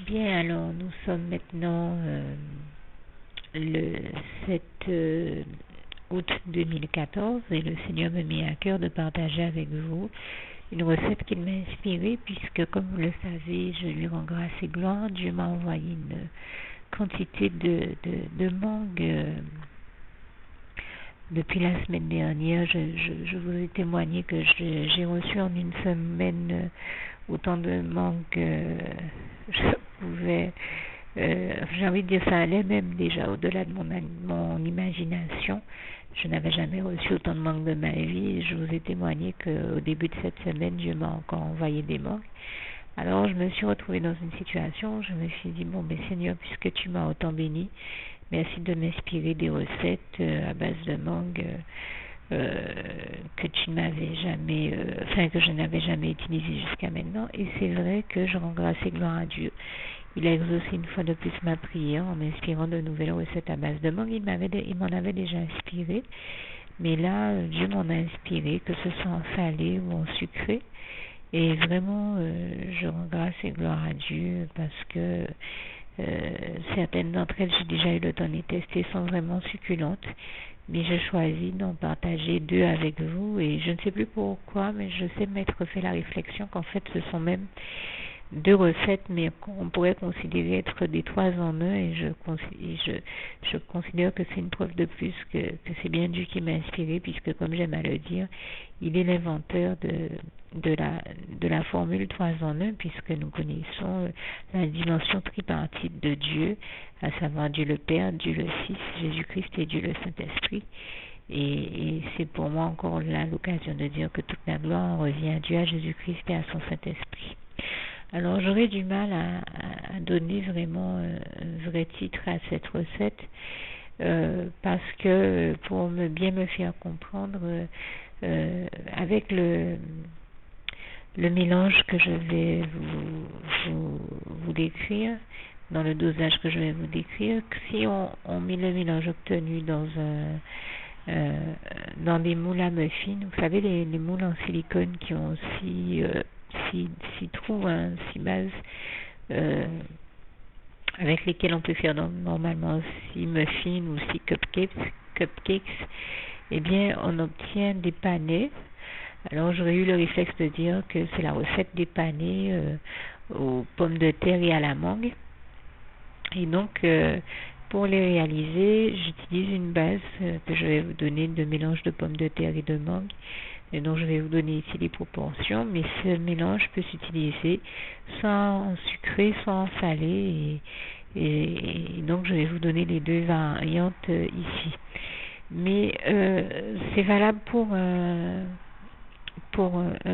Bien, alors nous sommes maintenant le 7 août 2014 et le Seigneur me met à cœur de partager avec vous une recette qu'il m'a inspirée puisque, comme vous le savez, je lui rends grâce et gloire. Dieu m'a envoyé une quantité de mangue depuis la semaine dernière. Je vous ai témoigné que j'ai reçu en une semaine autant de mangue que je pouvais... j'ai envie de dire, ça allait même déjà au-delà de mon imagination. Je n'avais jamais reçu autant de mangue de ma vie. Je vous ai témoigné qu'au début de cette semaine, Dieu m'a encore envoyé des mangues. Alors je me suis retrouvée dans une situation où je me suis dit, bon, mais Seigneur, puisque tu m'as autant béni, merci de m'inspirer des recettes à base de mangue que tu n'avais jamais, que je n'avais jamais utilisé jusqu'à maintenant. Et c'est vrai que je rends grâce et gloire à Dieu. Il a exaucé une fois de plus ma prière en m'inspirant de nouvelles recettes à base de mangue. Il m'en avait déjà inspiré, mais là, Dieu m'en a inspiré, que ce soit en salé ou en sucré. Et vraiment, je rends grâce et gloire à Dieu parce que certaines d'entre elles, j'ai déjà eu le temps de les tester, sont vraiment succulentes. Mais je choisis d'en partager deux avec vous et je ne sais plus pourquoi, mais je sais m'être fait la réflexion qu'en fait ce sont même deux recettes, mais qu'on pourrait considérer être des trois en un, et je considère que c'est une preuve de plus que c'est bien Dieu qui m'a inspiré, puisque, comme j'aime à le dire, il est l'inventeur de la formule trois en un, puisque nous connaissons la dimension tripartite de Dieu, à savoir Dieu le Père, Dieu le Fils, Jésus-Christ et Dieu le Saint-Esprit. Et c'est pour moi encore là l'occasion de dire que toute la gloire revient à Dieu, à Jésus-Christ et à son Saint-Esprit. Alors j'aurais du mal à donner vraiment un vrai titre à cette recette parce que pour bien me faire comprendre avec le mélange que je vais vous décrire, dans le dosage que je vais vous décrire, si on met le mélange obtenu dans des moules à muffins, vous savez les moules en silicone qui ont six trous, six bases, avec lesquels on peut faire normalement 6 muffins ou 6 cupcakes, eh bien on obtient des panais. Alors j'aurais eu le réflexe de dire que c'est la recette des panais aux pommes de terre et à la mangue. Et donc pour les réaliser, j'utilise une base que je vais vous donner de mélange de pommes de terre et de mangue. Et donc je vais vous donner ici les proportions, mais ce mélange peut s'utiliser soit en sucré, soit en salé, et donc je vais vous donner les deux variantes ici. Mais c'est valable pour un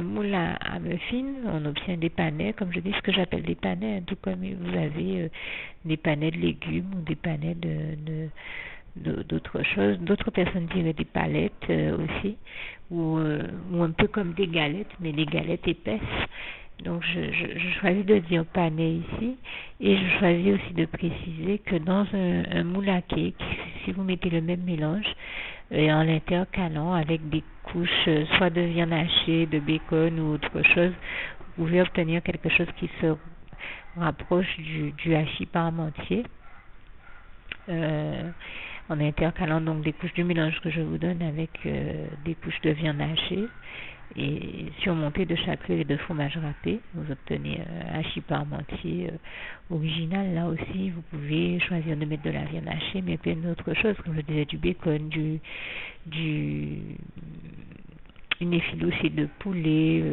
moule à muffins. On obtient des panais, comme je dis, ce que j'appelle des panais, tout comme vous avez des panais de légumes ou des panais d'autres choses. D'autres personnes diraient des palettes aussi, ou un peu comme des galettes, mais des galettes épaisses. Donc je choisis de dire panais ici, et je choisis aussi de préciser que dans un moule à cake, si vous mettez le même mélange, et en l'intercalant avec des couches soit de viande hachée, de bacon ou autre chose, vous pouvez obtenir quelque chose qui se rapproche du hachis parmentier. En intercalant donc des couches du mélange que je vous donne avec des couches de viande hachée et surmonté de chapelure et de fromage râpé, vous obtenez un hachis parmentier original. Là aussi, vous pouvez choisir de mettre de la viande hachée, mais plein d'autres choses, comme je disais, du bacon, une effiloché de poulet,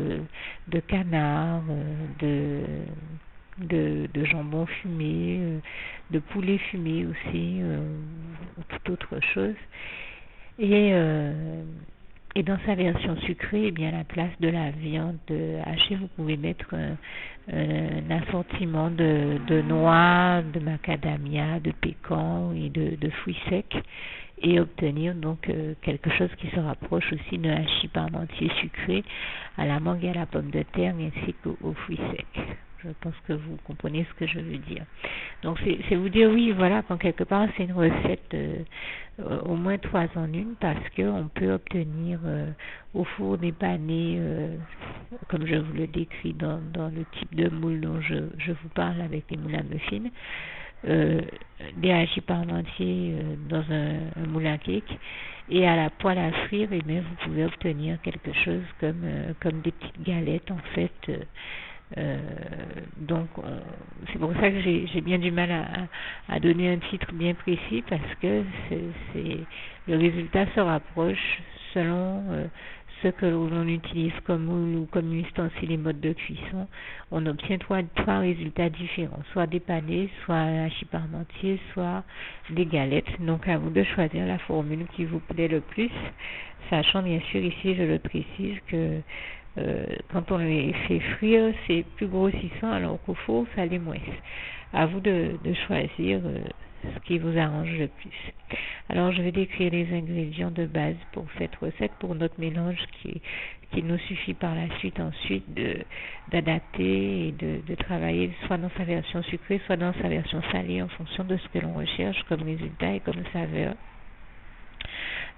de canard, de jambon fumé, de poulet fumé aussi, ou toute autre chose. Et dans sa version sucrée, eh bien, à la place de la viande hachée, vous pouvez mettre un assortiment de noix, de macadamia, de pécan et de fruits secs, et obtenir donc quelque chose qui se rapproche aussi d'un hachis parmentier sucré à la mangue et à la pomme de terre, ainsi qu'aux fruits secs. Je pense que vous comprenez ce que je veux dire. Donc c'est vous dire oui, voilà, quand quelque part c'est une recette au moins 3 en une, parce qu'on peut obtenir au four dépané, comme je vous le décris dans le type de moule dont je vous parle avec les moules à muffins, des hachis parmentiers dans un moule à cake, et à la poêle à frire, et bien vous pouvez obtenir quelque chose comme des petites galettes en fait. Donc c'est pour ça que j'ai bien du mal à donner un titre bien précis, parce que le résultat se rapproche selon ce que l'on utilise comme moule ou comme ustensile et mode de cuisson. On obtient trois résultats différents, soit des panés, soit un hachis parmentier, soit des galettes. Donc à vous de choisir la formule qui vous plaît le plus, sachant bien sûr ici, je le précise, que quand on les fait frire, c'est plus grossissant, alors qu'au four, ça l'est moins. À vous de choisir ce qui vous arrange le plus. Alors, je vais décrire les ingrédients de base pour cette recette, pour notre mélange qui nous suffit par la suite ensuite d'adapter et de travailler soit dans sa version sucrée, soit dans sa version salée, en fonction de ce que l'on recherche comme résultat et comme saveur.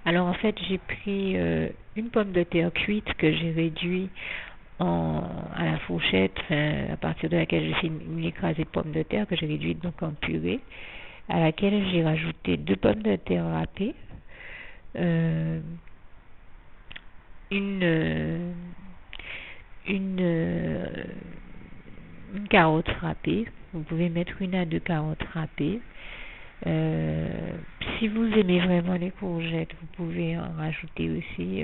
Alors en fait, j'ai pris une pomme de terre cuite que j'ai réduit à la fourchette, à partir de laquelle j'ai fait une écrasée de pommes de terre que j'ai réduite donc en purée, à laquelle j'ai rajouté 2 pommes de terre râpées, une carotte râpée. Vous pouvez mettre 1 à 2 carottes râpées. Si vous aimez vraiment les courgettes, vous pouvez en rajouter aussi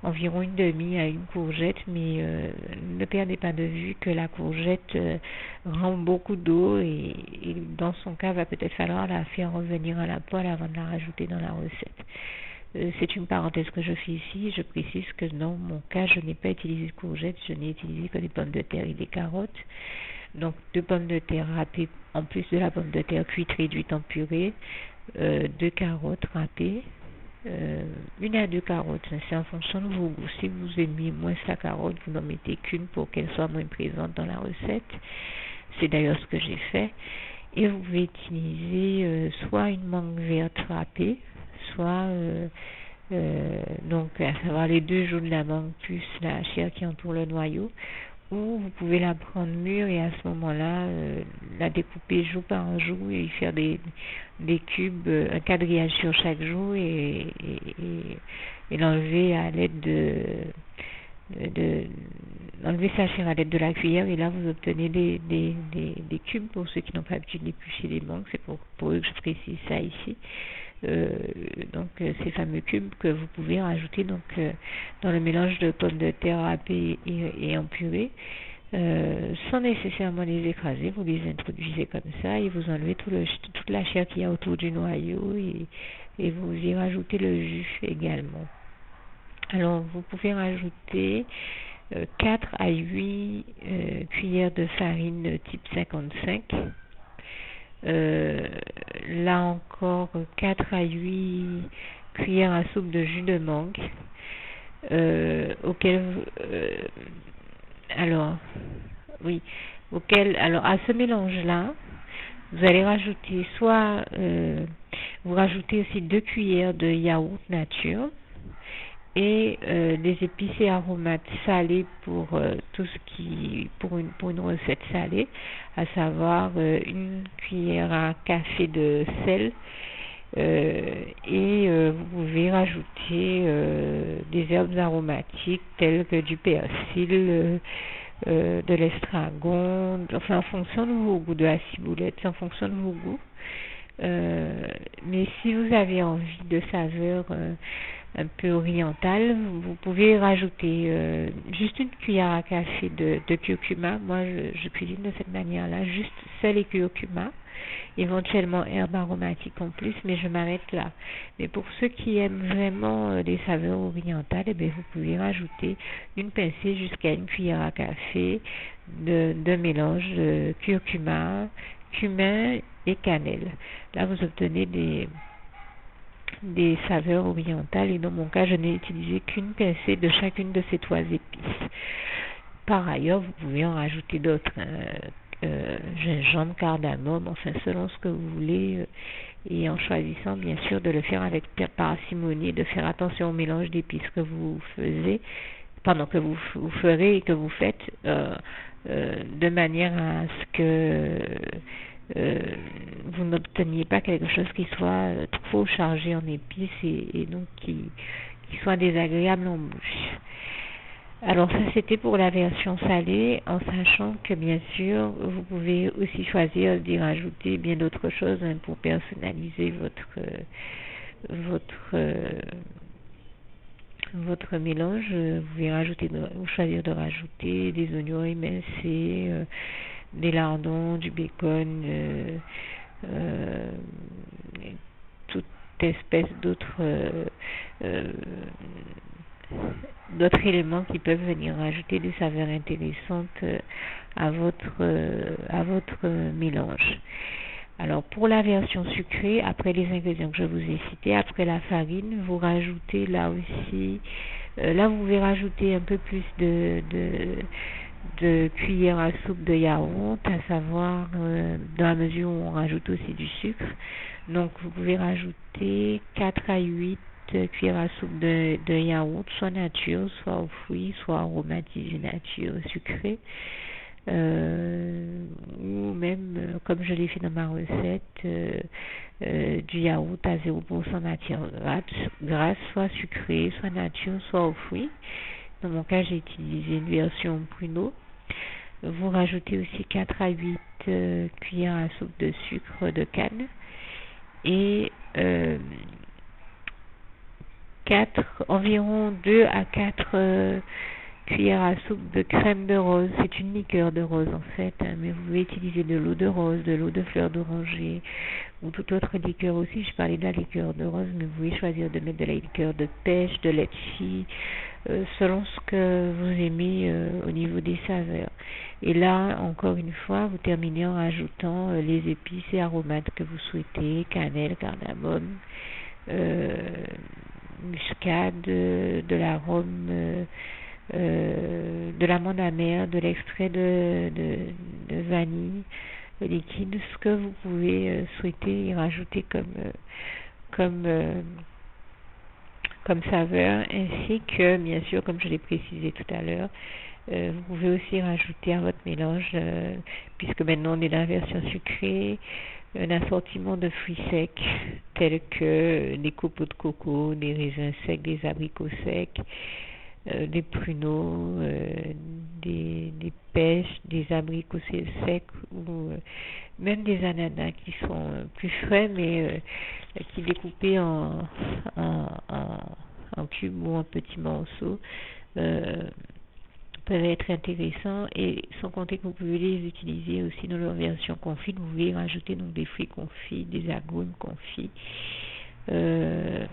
environ 1/2 à 1 courgette, mais ne perdez pas de vue que la courgette rend beaucoup d'eau, et dans son cas, va peut-être falloir la faire revenir à la poêle avant de la rajouter dans la recette. C'est une parenthèse que je fais ici. Je précise que dans mon cas, je n'ai pas utilisé de courgettes, je n'ai utilisé que des pommes de terre et des carottes. Donc 2 pommes de terre râpées en plus de la pomme de terre cuite réduite en purée, 2 carottes râpées, 1 à 2 carottes, c'est en fonction de vos goûts. Si vous aimez moins la carotte, vous n'en mettez qu'une pour qu'elle soit moins présente dans la recette. C'est d'ailleurs ce que j'ai fait. Et vous pouvez utiliser soit une mangue verte râpée, soit donc à savoir les 2 joues de la mangue plus la chair qui entoure le noyau, ou vous pouvez la prendre mûre et à ce moment-là la découper joue par joue et faire des cubes, un quadrillage sur chaque joue, et l'enlever à l'aide enlever sa chair à l'aide de la cuillère, et là vous obtenez des cubes. Pour ceux qui n'ont pas l'habitude d'éplucher les mangues, c'est pour eux que je précise ça ici. Donc ces fameux cubes que vous pouvez rajouter donc dans le mélange de pommes de terre râpées et en purée, sans nécessairement les écraser. Vous les introduisez comme ça et vous enlevez toute la chair qu'il y a autour du noyau, et vous y rajoutez le jus également. Alors vous pouvez rajouter 4 à 8 cuillères de farine type 55. Là encore 4 à 8 cuillères à soupe de jus de mangue, alors à ce mélange là vous allez rajouter vous rajoutez aussi 2 cuillères de yaourt nature et des épices et aromates salés pour tout ce qui pour une recette salée, à savoir 1 cuillère à café de sel, et vous pouvez rajouter des herbes aromatiques telles que du persil, de l'estragon, enfin en fonction de vos goûts, de la ciboulette, en fonction de vos goûts. Mais si vous avez envie de saveur un peu orientale, vous pouvez rajouter juste 1 cuillère à café de curcuma. Moi je cuisine de cette manière là, juste sel et curcuma, éventuellement herbes aromatiques en plus, mais je m'arrête là. Mais pour ceux qui aiment vraiment des saveurs orientales, vous pouvez rajouter une pincée jusqu'à 1 cuillère à café de mélange de curcuma, cumin et cannelle. Là vous obtenez des saveurs orientales, et dans mon cas je n'ai utilisé qu'une pincée de chacune de ces 3 épices. par ailleurs, vous pouvez en rajouter d'autres, gingembre, cardamome, enfin selon ce que vous voulez, et en choisissant bien sûr de le faire avec parcimonie, de faire attention au mélange d'épices que vous faisiez, pendant que vous ferez et que vous faites, de manière à ce que vous n'obteniez pas quelque chose qui soit trop chargé en épices et donc qui soit désagréable en bouche. Alors ça c'était pour la version salée, en sachant que bien sûr vous pouvez aussi choisir d'y rajouter bien d'autres choses pour personnaliser votre mélange. Vous pouvez choisir de rajouter des oignons émincés, des lardons, du bacon, toute espèce d'autres éléments qui peuvent venir rajouter des saveurs intéressantes à votre mélange. Alors pour la version sucrée, après les ingrédients que je vous ai cités, après la farine, vous rajoutez là aussi, là vous pouvez rajouter un peu plus de cuillère à soupe de yaourt, à savoir dans la mesure où on rajoute aussi du sucre. Donc vous pouvez rajouter 4 à 8 cuillères à soupe de yaourt, soit nature, soit aux fruits, soit aromatisé nature, sucré. Ou même, comme je l'ai fait dans ma recette, du yaourt à 0% matière grasse, soit sucré, soit nature, soit aux fruits. Dans mon cas, j'ai utilisé une version pruneau. Vous rajoutez aussi 4 à 8 cuillères à soupe de sucre de canne et environ 2 à 4 cuillères à soupe de crème de rose. C'est une liqueur de rose en fait, mais vous pouvez utiliser de l'eau de rose, de l'eau de fleur d'oranger ou toute autre liqueur aussi. Je parlais de la liqueur de rose, mais vous pouvez choisir de mettre de la liqueur de pêche, de litchi, selon ce que vous aimez au niveau des saveurs. Et là, encore une fois, vous terminez en rajoutant les épices et aromates que vous souhaitez, cannelle, cardamome, muscade, de l'arôme, de l'amande amère, de l'extrait de vanille liquide, ce que vous pouvez souhaiter y rajouter comme saveur, ainsi que, bien sûr, comme je l'ai précisé tout à l'heure, vous pouvez aussi rajouter à votre mélange, puisque maintenant on est dans la version sucrée, un assortiment de fruits secs tels que des copeaux de coco, des raisins secs, des abricots secs, des pruneaux, des pêches, des abricots secs ou même des ananas qui sont plus frais mais qui découpés en cubes ou en petits morceaux peuvent être intéressants, et sans compter que vous pouvez les utiliser aussi dans leur version confite. Vous pouvez rajouter donc des fruits confits, des agrumes confits, des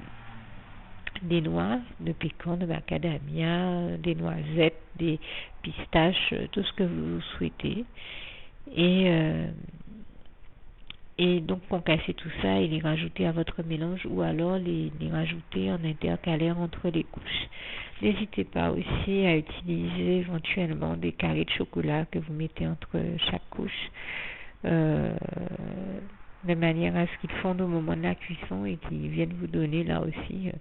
noix de pécan, de macadamia, des noisettes, des pistaches, tout ce que vous souhaitez. Et donc concasser tout ça et les rajouter à votre mélange, ou alors les rajouter en intercalaire entre les couches. N'hésitez pas aussi à utiliser éventuellement des carrés de chocolat que vous mettez entre chaque couche, de manière à ce qu'ils fondent au moment de la cuisson et qu'ils viennent vous donner là aussi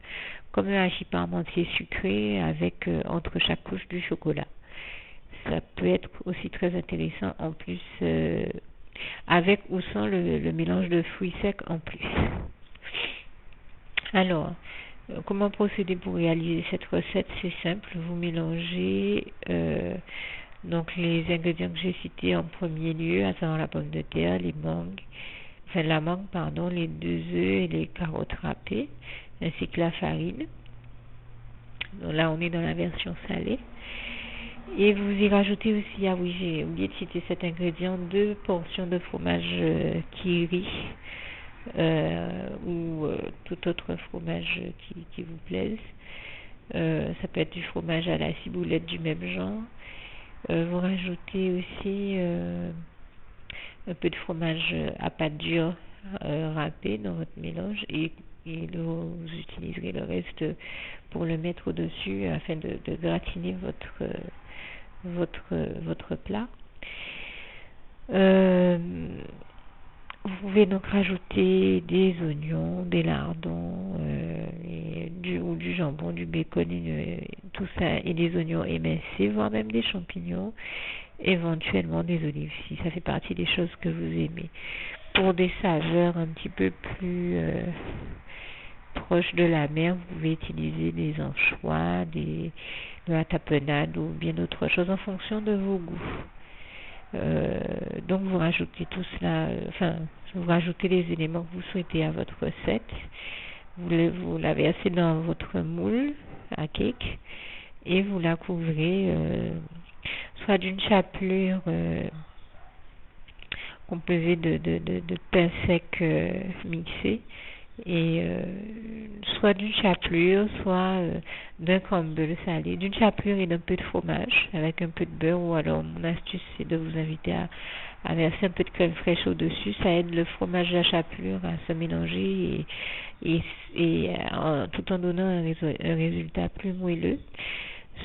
comme un hachis parmentier sucré avec entre chaque couche du chocolat. Ça peut être aussi très intéressant en plus, avec ou sans le mélange de fruits secs en plus. Alors, comment procéder pour réaliser cette recette? C'est simple, vous mélangez donc les ingrédients que j'ai cités en premier lieu, à savoir la pomme de terre, la mangue, les 2 œufs et les carottes râpées, ainsi que la farine. Donc là, on est dans la version salée. Et vous y rajoutez aussi, j'ai oublié de citer cet ingrédient, 2 portions de fromage Kiri ou tout autre fromage qui vous plaise. Ça peut être du fromage à la ciboulette du même genre. Vous rajoutez aussi un peu de fromage à pâte dure râpé dans votre mélange, et vous utiliserez le reste pour le mettre au-dessus afin de gratiner votre plat. Vous pouvez donc rajouter des oignons, des lardons, ou du jambon, du bacon, tout ça, et des oignons émincés, voire même des champignons, éventuellement des olives, si ça fait partie des choses que vous aimez. Pour des saveurs un petit peu plus proches de la mer, vous pouvez utiliser des anchois, de la tapenade ou bien d'autres choses en fonction de vos goûts. Donc vous rajoutez tout cela, vous rajoutez les éléments que vous souhaitez à votre recette. Vous la versez dans votre moule à cake et vous la couvrez soit d'une chapelure composée de pain sec mixé, et soit d'une chapelure, soit d'un crumble salé, d'une chapelure et d'un peu de fromage avec un peu de beurre, ou alors mon astuce c'est de vous inviter à verser un peu de crème fraîche au-dessus. Ça aide le fromage de la chapelure à se mélanger tout en donnant un résultat plus moelleux.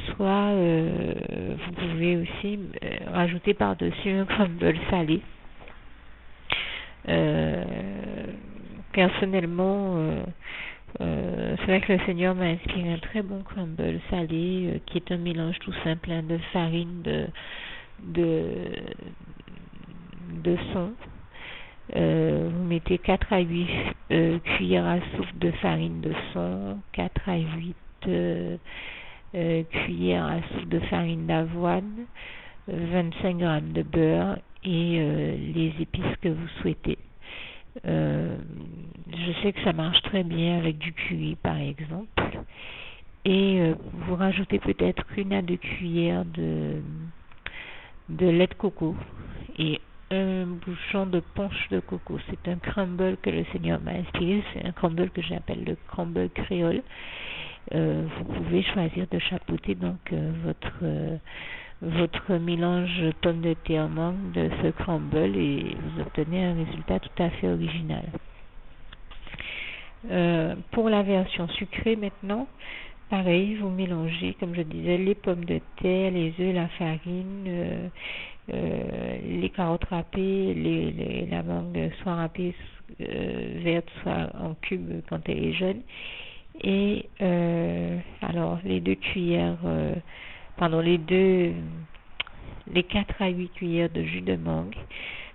Soit vous pouvez aussi rajouter par-dessus un crumble salé. Personnellement, c'est vrai que le Seigneur m'a inspiré un très bon crumble salé qui est un mélange tout simple de farine, de son. Vous mettez 4 à 8 cuillères à soupe de farine de son, 4 à 8 cuillères à soupe de farine d'avoine, 25 g de beurre et les épices que vous souhaitez. Je sais que ça marche très bien avec du curry par exemple, et vous rajoutez peut-être 1 à 2 cuillères de lait de coco et un bouchon de punch de coco. C'est un crumble que le Seigneur m'a inspiré, c'est un crumble que j'appelle le crumble créole. Vous pouvez choisir de chapeauter donc votre mélange pomme de terre mangue de ce crumble et vous obtenez un résultat tout à fait original. Pour la version sucrée maintenant, pareil, vous mélangez, comme je disais, les pommes de terre, les œufs, la farine, les carottes râpées, la mangue soit râpée verte, soit en cube quand elle est jeune. Et alors les 4 à 8 cuillères de jus de mangue,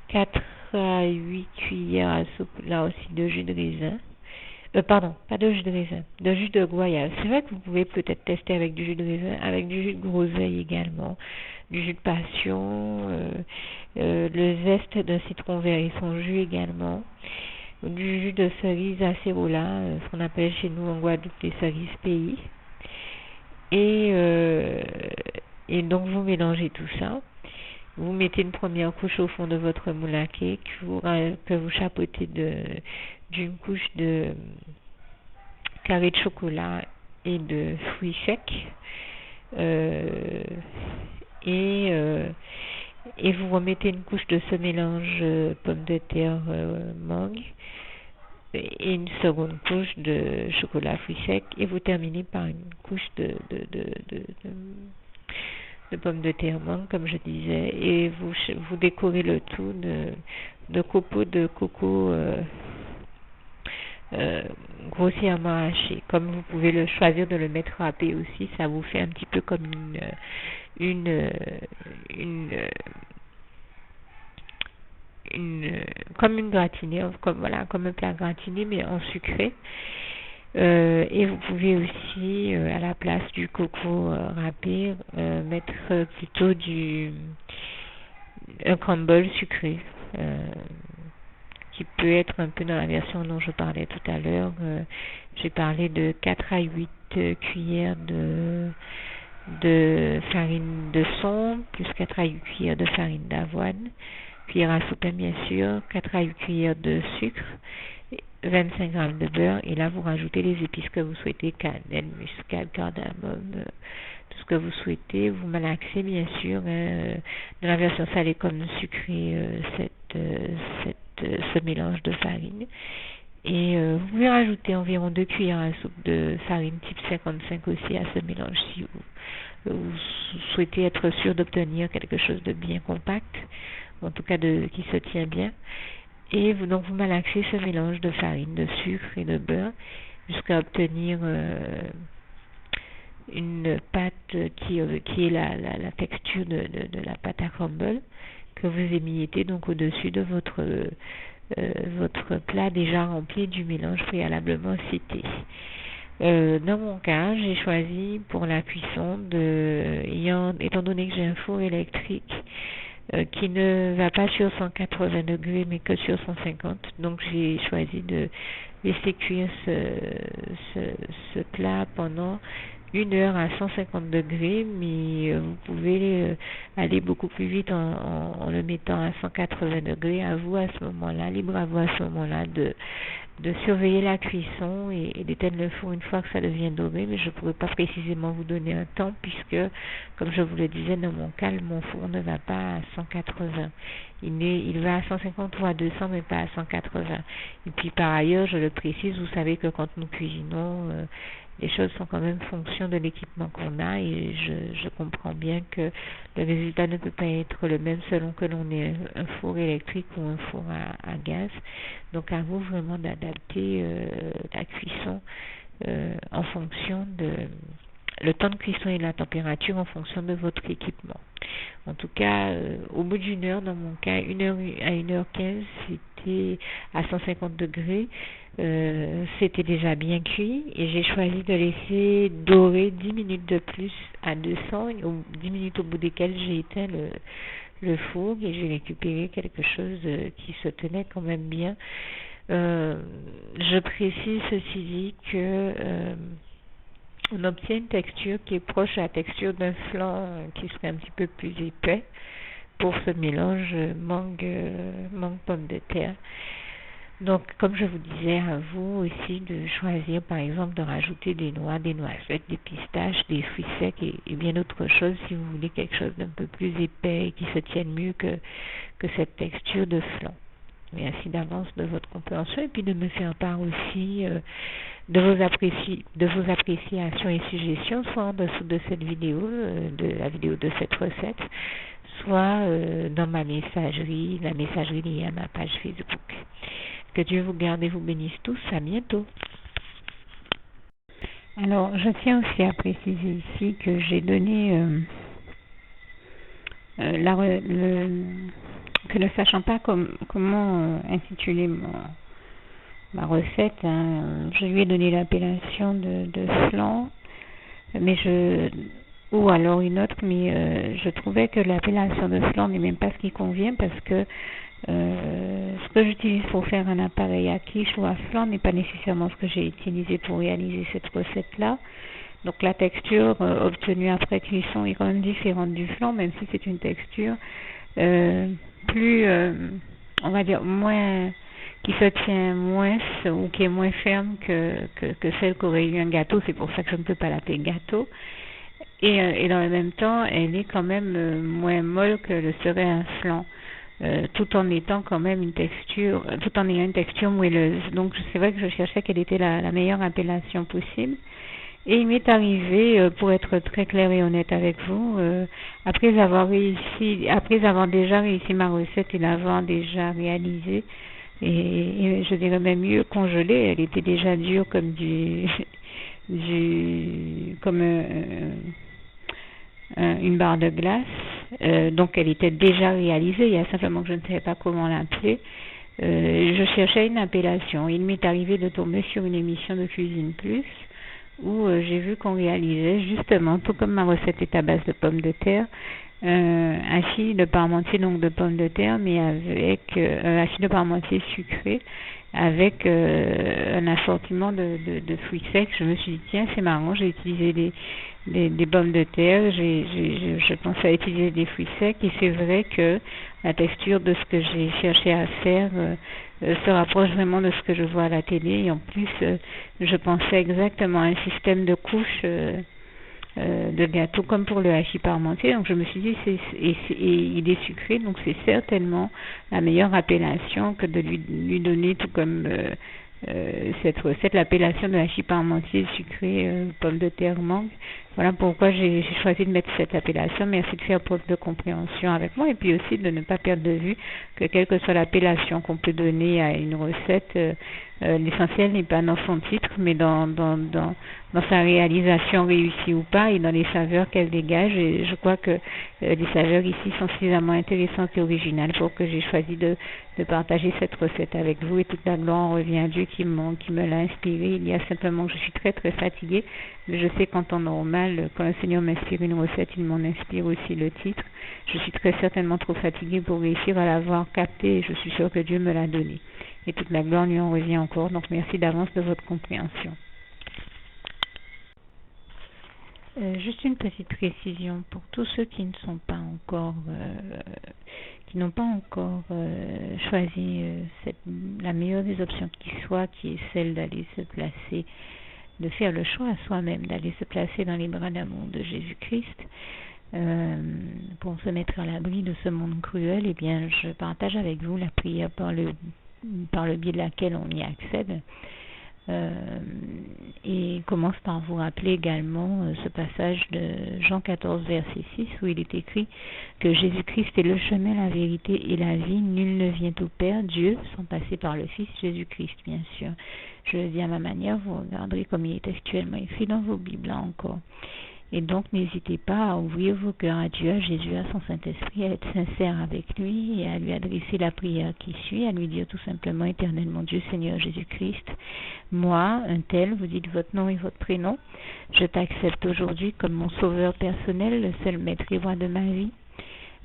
4 à 8 cuillères à soupe là aussi de jus de raisin. Pas de jus de raisin, de jus de goyave. C'est vrai que vous pouvez peut-être tester avec du jus de raisin, avec du jus de groseille également, du jus de passion, le zeste d'un citron vert et son jus également, du jus de cerise acérola, ce qu'on appelle chez nous en Guadeloupe les cerises pays. Et donc vous mélangez tout ça. Vous mettez une première couche au fond de votre moule à cake que vous chapeautez d'une couche de carré de chocolat et de fruits secs. Et vous remettez une couche de ce mélange pomme de terre mangue et une seconde couche de chocolat fruits secs, et vous terminez par une couche de pommes de terre mangue, comme je disais, et vous décorez le tout de copeaux de coco grossièrement haché. Comme vous pouvez le choisir de le mettre râpé aussi, ça vous fait un petit peu comme comme une gratinée, comme un plat gratiné mais en sucré. Et vous pouvez aussi à la place du coco râpé mettre plutôt un crumble sucré, qui peut être un peu dans la version dont je parlais tout à l'heure. J'ai parlé de 4 à 8 cuillères de farine de son, plus 4 à 8 cuillères de farine d'avoine, cuillère à soupe bien sûr, 4 à 8 cuillères de sucre, 25 g de beurre, et là vous rajoutez les épices que vous souhaitez, cannelle, muscade, cardamome, tout ce que vous souhaitez. Vous malaxez bien sûr dans la version salée comme sucrée ce mélange de farine, et vous pouvez rajouter environ 2 cuillères à soupe de farine type 55 aussi à ce mélange si vous vous souhaitez être sûr d'obtenir quelque chose de bien compact, en tout cas qui se tient bien. Et donc vous malaxez ce mélange de farine, de sucre et de beurre jusqu'à obtenir une pâte qui est la texture de la pâte à crumble que vous émiettez donc au-dessus de votre plat déjà rempli du mélange préalablement cité. Dans mon cas, j'ai choisi pour la cuisson étant donné que j'ai un four électrique qui ne va pas sur 180 degrés mais que sur 150, donc j'ai choisi de laisser cuire ce plat pendant 1 heure à 150 degrés, mais vous pouvez aller beaucoup plus vite en le mettant à 180 degrés. À vous à ce moment-là, libre à vous à ce moment-là de surveiller la cuisson et d'éteindre le four une fois que ça devient doré, mais je ne pourrais pas précisément vous donner un temps puisque, comme je vous le disais, dans mon cas, mon four ne va pas à 180. Il va à 150 ou à 200, mais pas à 180. Et puis par ailleurs, je le précise, vous savez que quand nous cuisinons, les choses sont quand même fonction de l'équipement qu'on a et je comprends bien que le résultat ne peut pas être le même selon que l'on ait un four électrique ou un four à gaz. Donc à vous vraiment d'adapter la cuisson en fonction le temps de cuisson et la température en fonction de votre équipement. En tout cas, au bout d'1 heure, dans mon cas, 1 heure à 1h15, c'était à 150 degrés. C'était déjà bien cuit et j'ai choisi de laisser dorer 10 minutes de plus à 200, 10 minutes au bout desquelles j'ai éteint le four et j'ai récupéré quelque chose qui se tenait quand même bien. Je précise ceci dit que on obtient une texture qui est proche à la texture d'un flan qui serait un petit peu plus épais pour ce mélange mangue pomme de terre. Donc, comme je vous disais, à vous aussi de choisir, par exemple, de rajouter des noix, des noisettes, des pistaches, des fruits secs et bien d'autres choses si vous voulez quelque chose d'un peu plus épais et qui se tienne mieux que cette texture de flan. Merci d'avance de votre compréhension et puis de me faire part aussi de vos appréciations et suggestions, soit en dessous de cette vidéo, de la vidéo de cette recette, soit dans ma messagerie, la messagerie liée à ma page Facebook. Que Dieu vous garde et vous bénisse tous. À bientôt. Alors, je tiens aussi à préciser ici que j'ai donné que ne sachant pas comment intituler ma recette, je lui ai donné l'appellation de flan, mais ou alors une autre, mais je trouvais que l'appellation de flan n'est même pas ce qui convient parce que ce que j'utilise pour faire un appareil à quiche ou à flan n'est pas nécessairement ce que j'ai utilisé pour réaliser cette recette-là. Donc la texture obtenue après cuisson est quand même différente du flan, même si c'est une texture plus, on va dire, moins, qui se tient moins ou qui est moins ferme que celle qu'aurait eu un gâteau. C'est pour ça que je ne peux pas l'appeler gâteau. Et dans le même temps, elle est quand même moins molle que le serait un flan. Tout en étant quand même tout en ayant une texture moelleuse. Donc c'est vrai que je cherchais quelle était la meilleure appellation possible. Et il m'est arrivé, pour être très clair et honnête avec vous, après avoir déjà réussi ma recette et l'avoir déjà réalisée, et je dirais même mieux congelée, elle était déjà dure comme une barre de glace, donc elle était déjà réalisée, il y a simplement que je ne savais pas comment l'appeler. Je cherchais une appellation. Il m'est arrivé de tomber sur une émission de Cuisine Plus où j'ai vu qu'on réalisait justement, tout comme ma recette est à base de pommes de terre, un filet de parmentier, donc de pommes de terre, mais avec un filet de parmentier sucré avec un assortiment de fruits secs. Je me suis dit tiens, c'est marrant, j'ai utilisé des pommes de terre, je pensais à utiliser des fruits secs et c'est vrai que la texture de ce que j'ai cherché à faire se rapproche vraiment de ce que je vois à la télé et en plus je pensais exactement à un système de couches de gâteau comme pour le hachis parmentier, donc je me suis dit il est sucré, donc c'est certainement la meilleure appellation que de lui donner, tout comme cette recette, l'appellation de hachis parmentier sucré pomme de terre mangue, Voilà pourquoi j'ai choisi de mettre cette appellation. Merci de faire preuve de compréhension avec moi et puis aussi de ne pas perdre de vue que quelle que soit l'appellation qu'on peut donner à une recette, l'essentiel n'est pas dans son titre, mais dans sa réalisation réussie ou pas et dans les saveurs qu'elle dégage. Et je crois que les saveurs ici sont suffisamment intéressantes et originales pour que j'ai choisi de partager cette recette avec vous. Et toute la gloire revient à Dieu qui me l'a inspirée. Il y a simplement que je suis très très fatiguée, mais je sais qu'en temps normal, quand le Seigneur m'inspire une recette, il m'en inspire aussi le titre. Je suis très certainement trop fatiguée pour réussir à l'avoir captée et je suis sûre que Dieu me l'a donnée. Et toute la gloire lui en revient encore. Donc merci d'avance de votre compréhension. Juste une petite précision pour tous ceux qui ne sont pas encore, qui n'ont pas encore choisi la meilleure des options qui soit, qui est celle d'aller se placer, de faire le choix à soi-même, d'aller se placer dans les bras d'amour de Jésus-Christ. Pour se mettre à l'abri de ce monde cruel, eh bien, je partage avec vous la prière par le biais de laquelle on y accède. Et commence par vous rappeler également ce passage de Jean 14, verset 6, où il est écrit que Jésus-Christ est le chemin, la vérité et la vie. Nul ne vient au Père, Dieu, sans passer par le Fils Jésus-Christ, bien sûr. Je le dis à ma manière, vous regarderez comme il est actuellement écrit dans vos Bibles là encore. Et donc, n'hésitez pas à ouvrir vos cœurs à Dieu, à Jésus, à son Saint-Esprit, à être sincère avec lui et à lui adresser la prière qui suit, à lui dire tout simplement, Éternel mon Dieu, Seigneur Jésus-Christ, moi, un tel, vous dites votre nom et votre prénom, je t'accepte aujourd'hui comme mon sauveur personnel, le seul maître et roi de ma vie.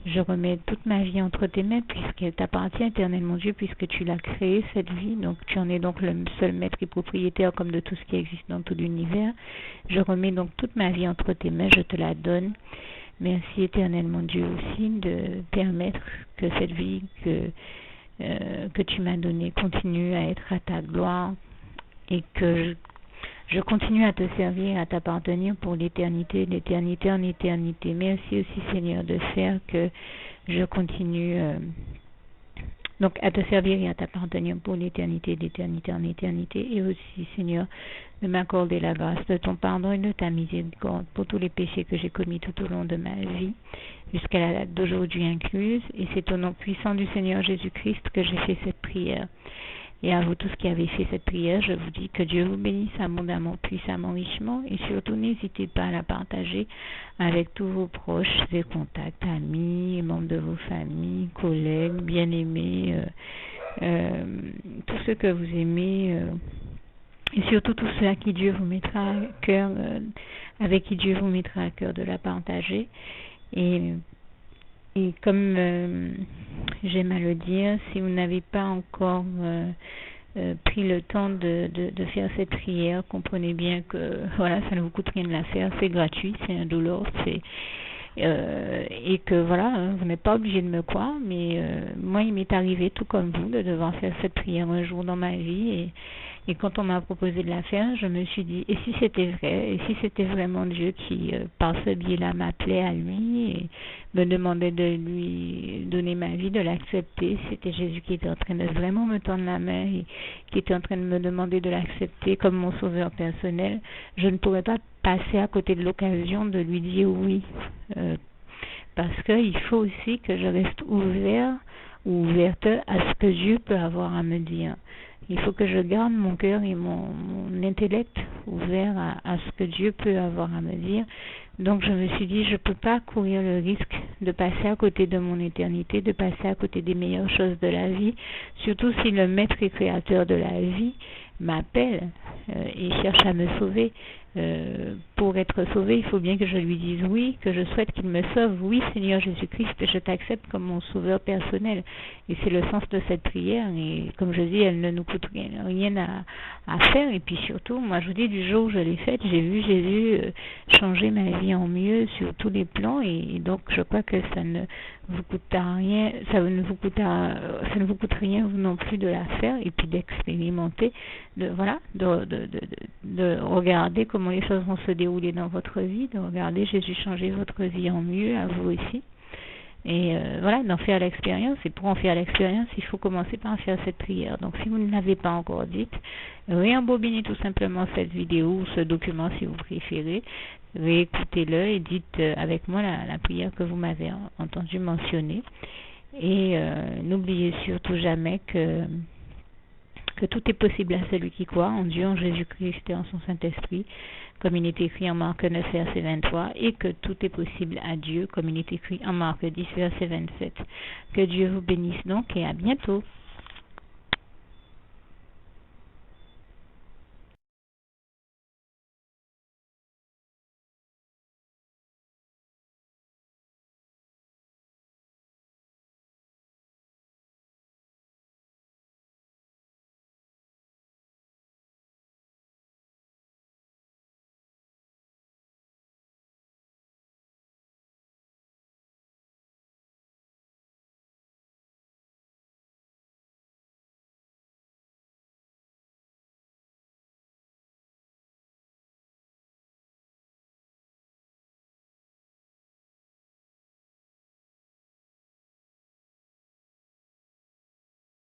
Je remets toute ma vie entre tes mains puisqu'elle t'appartient, Éternel mon Dieu, puisque tu l'as créée, cette vie. Donc tu en es donc le seul maître et propriétaire comme de tout ce qui existe dans tout l'univers. Je remets donc toute ma vie entre tes mains, je te la donne. Merci, Éternel mon Dieu, aussi de permettre que cette vie que tu m'as donnée continue à être à ta gloire et que je continue à te servir, à t'appartenir pour l'éternité, d'éternité en éternité. Merci aussi, Seigneur, de faire que je continue donc à te servir et à t'appartenir pour l'éternité, d'éternité en éternité. Et aussi, Seigneur, de m'accorder la grâce de ton pardon et de ta miséricorde pour tous les péchés que j'ai commis tout au long de ma vie, jusqu'à la date d'aujourd'hui incluse. Et c'est au nom puissant du Seigneur Jésus-Christ que j'ai fait cette prière. Et à vous tous qui avez fait cette prière, je vous dis que Dieu vous bénisse abondamment, puissamment, richement. Et surtout, n'hésitez pas à la partager avec tous vos proches et contacts, amis, membres de vos familles, collègues, bien-aimés, tous ceux que vous aimez, et surtout tous ceux à qui Dieu vous mettra à cœur, avec qui Dieu vous mettra à cœur de la partager. Et comme j'aime à le dire, si vous n'avez pas encore pris le temps de faire cette prière, comprenez bien que voilà, ça ne vous coûte rien de la faire, c'est gratuit, c'est indolore, et que voilà, vous n'êtes pas obligé de me croire, mais moi il m'est arrivé tout comme vous de devoir faire cette prière un jour dans ma vie et quand on m'a proposé de la faire, je me suis dit, et si c'était vrai, et si c'était vraiment Dieu qui, par ce biais-là, m'appelait à lui et me demandait de lui donner ma vie, de l'accepter, c'était Jésus qui était en train de vraiment me tendre la main et qui était en train de me demander de l'accepter comme mon sauveur personnel, je ne pourrais pas passer à côté de l'occasion de lui dire oui, parce qu'il faut aussi que je reste ouvert ou ouverte à ce que Dieu peut avoir à me dire. Il faut que je garde mon cœur et mon intellect ouvert à ce que Dieu peut avoir à me dire. Donc je me suis dit, je ne peux pas courir le risque de passer à côté de mon éternité, de passer à côté des meilleures choses de la vie, surtout si le maître et créateur de la vie m'appelle et cherche à me sauver. Pour être sauvé, il faut bien que je lui dise oui, que je souhaite qu'il me sauve. Oui, Seigneur Jésus-Christ, je t'accepte comme mon sauveur personnel. Et c'est le sens de cette prière. Et comme je dis, elle ne nous coûte rien à faire. Et puis surtout, moi je vous dis, du jour où je l'ai faite, j'ai vu Jésus changer ma vie en mieux sur tous les plans. Et donc je crois que ça ne vous coûtera rien, ça ne vous coûte rien vous non plus de la faire et puis d'expérimenter, de regarder comment les choses vont se dérouler dans votre vie, de regarder Jésus changer votre vie en mieux, à vous aussi. Et d'en faire l'expérience. Et pour en faire l'expérience, il faut commencer par faire cette prière. Donc si vous ne l'avez pas encore dite, réembobinez tout simplement cette vidéo ou ce document si vous préférez. réécoutez-le et dites avec moi la prière que vous m'avez entendu mentionner. Et n'oubliez surtout jamais que tout est possible à celui qui croit en Dieu, en Jésus-Christ et en son Saint-Esprit, comme il est écrit en Marc 9, verset 23, et que tout est possible à Dieu, comme il est écrit en Marc 10, verset 27. Que Dieu vous bénisse donc et à bientôt.